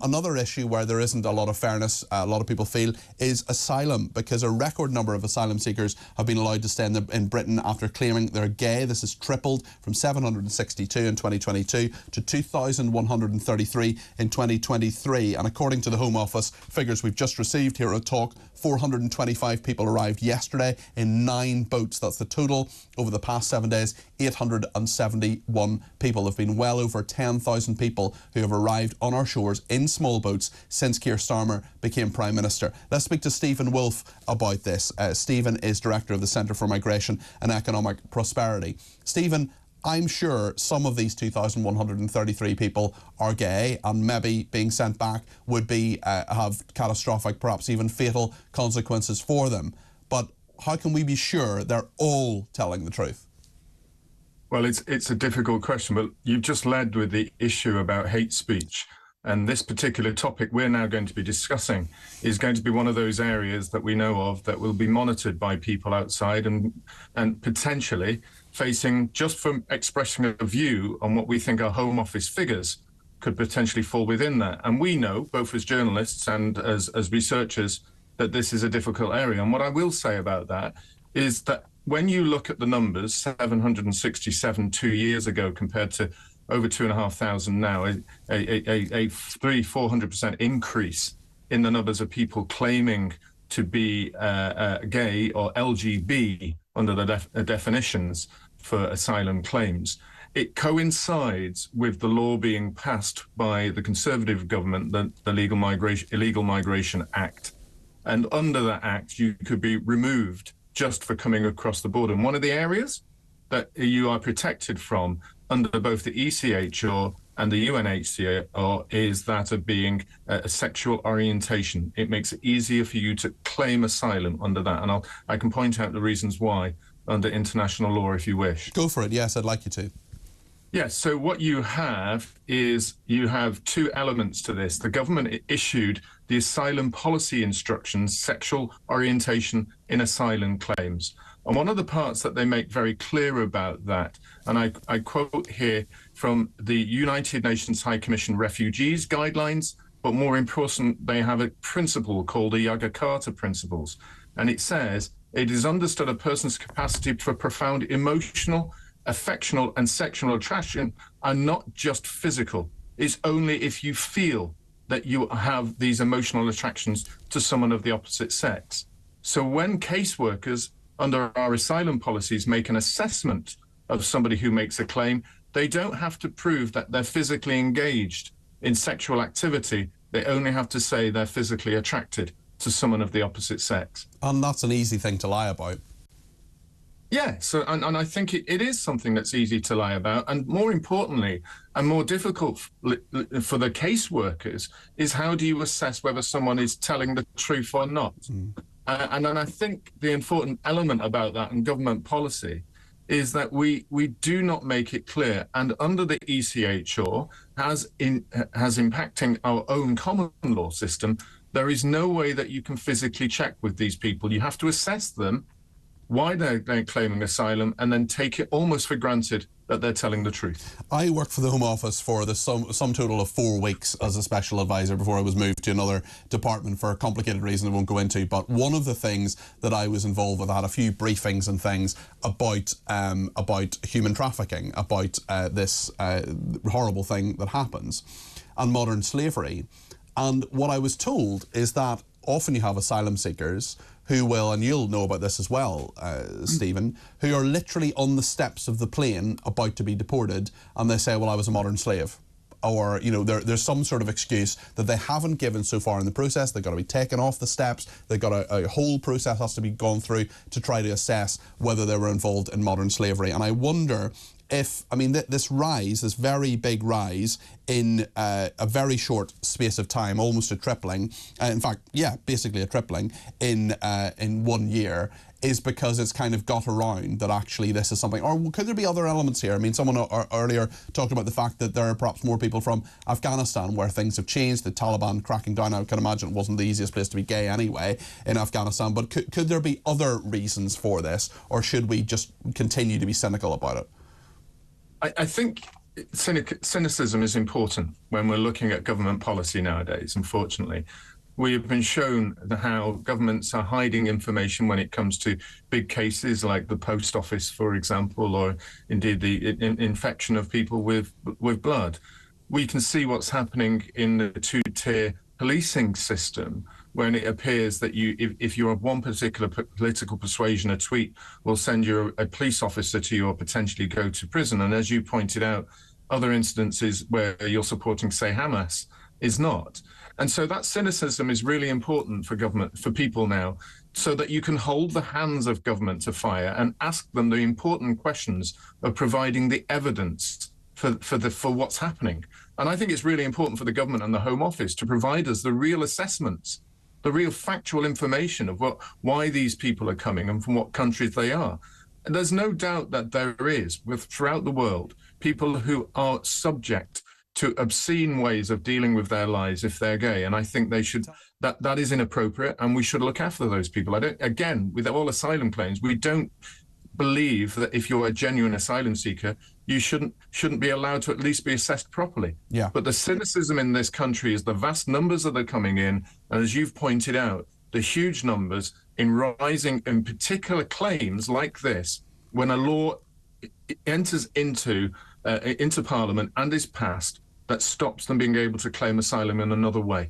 Another issue where there isn't a lot of fairness, a lot of people feel, is asylum, because a record number of asylum seekers have been allowed to stay in Britain after claiming they're gay. This has tripled from 762 in 2022 to 2,133 in 2023. And according to the Home Office figures we've just received here at Talk, 425 people arrived yesterday in 9 boats. That's the total over the past 7 days. 871 people. There have been well over 10,000 people who have arrived on our shores in small boats since Keir Starmer became Prime Minister. Let's speak to Stephen Woolfe about this. Stephen is Director of the Centre for Migration and Economic Prosperity. Stephen, I'm sure some of these 2,133 people are gay, and maybe being sent back would be have catastrophic, perhaps even fatal consequences for them. But how can we be sure they're all telling the truth? Well, it's a difficult question, but you've just led with the issue about hate speech. And this particular topic we're now going to be discussing is going to be one of those areas that we know of that will be monitored by people outside and potentially facing, just from expressing a view on what we think are Home Office figures, could potentially fall within that. And we know, both as journalists and as researchers, that this is a difficult area. And what I will say about that is that when you look at the numbers, 767 2 years ago compared to over 2,500 now, a 300-400% increase in the numbers of people claiming to be gay or LGBT under the definitions for asylum claims. It coincides with the law being passed by the Conservative government, the Illegal Migration Act. And under that act, you could be removed just for coming across the border. And one of the areas that you are protected from under both the ECHR and the UNHCR is that of being a sexual orientation. It makes it easier for you to claim asylum under that. And I can point out the reasons why under international law if you wish. Go for it. Yes, I'd like you to. Yes, so what you have is you have 2 elements to this. The government issued the asylum policy instructions, sexual orientation in asylum claims. And one of the parts that they make very clear about that, and I quote here from the United Nations High Commission Refugees Guidelines, but more important, they have a principle called the Yogyakarta Principles. And it says, it is understood a person's capacity for profound emotional, affectional and sexual attraction are not just physical. It's only if you feel that you have these emotional attractions to someone of the opposite sex. So when caseworkers under our asylum policies make an assessment of somebody who makes a claim, they don't have to prove that they're physically engaged in sexual activity. They only have to say they're physically attracted to someone of the opposite sex. And that's an easy thing to lie about. Yeah, so and I think it is something that's easy to lie about, and more importantly and more difficult for the caseworkers is how do you assess whether someone is telling the truth or not? And then I think the important element about that in government policy is that we do not make it clear, and under the ECHR has impacting our own common law system, there is no way that you can physically check with these people. You have to assess them, why they're claiming asylum, and then take it almost for granted that they're telling the truth. I worked for the Home Office for the sum total of 4 weeks as a special advisor before I was moved to another department for a complicated reason I won't go into. But one of the things that I was involved with, I had a few briefings and things about human trafficking, about this horrible thing that happens, and modern slavery. And what I was told is that often you have asylum seekers who will, and you'll know about this as well, Stephen, who are literally on the steps of the plane about to be deported, and they say, well, I was a modern slave. Or, you know, there's some sort of excuse that they haven't given so far in the process. They've got to be taken off the steps. They've got a whole process has to be gone through to try to assess whether they were involved in modern slavery. And I wonder if, I mean, this rise, this very big rise in a very short space of time, almost a tripling, in fact, yeah, basically a tripling in 1 year, is because it's kind of got around that actually this is something, or could there be other elements here? I mean, someone earlier talked about the fact that there are perhaps more people from Afghanistan where things have changed, the Taliban cracking down. I can imagine it wasn't the easiest place to be gay anyway in Afghanistan, but could there be other reasons for this, or should we just continue to be cynical about it? I think cynicism is important when we're looking at government policy nowadays, unfortunately. We have been shown how governments are hiding information when it comes to big cases like the post office, for example, or indeed the infection of people with blood. We can see what's happening in the two-tier policing system when it appears that if you're of one particular political persuasion, a tweet will send you a police officer to you or potentially go to prison. And as you pointed out, other instances where you're supporting, say, Hamas is not. And so that cynicism is really important for government, for people now, so that you can hold the hands of government to fire and ask them the important questions of providing the evidence for what's happening. And I think it's really important for the government and the Home Office to provide us the real assessments, the real factual information of why these people are coming and from what countries they are. And there's no doubt that there is, throughout the world, people who are subject to obscene ways of dealing with their lives if they're gay. And I think they should, that is inappropriate, and we should look after those people. Again, with all asylum claims, we don't believe that if you're a genuine asylum seeker, you shouldn't be allowed to at least be assessed properly. Yeah. But the cynicism in this country is the vast numbers that are coming in, and as you've pointed out, the huge numbers in rising in particular claims like this, when a law enters into Parliament and is passed, that stops them being able to claim asylum in another way.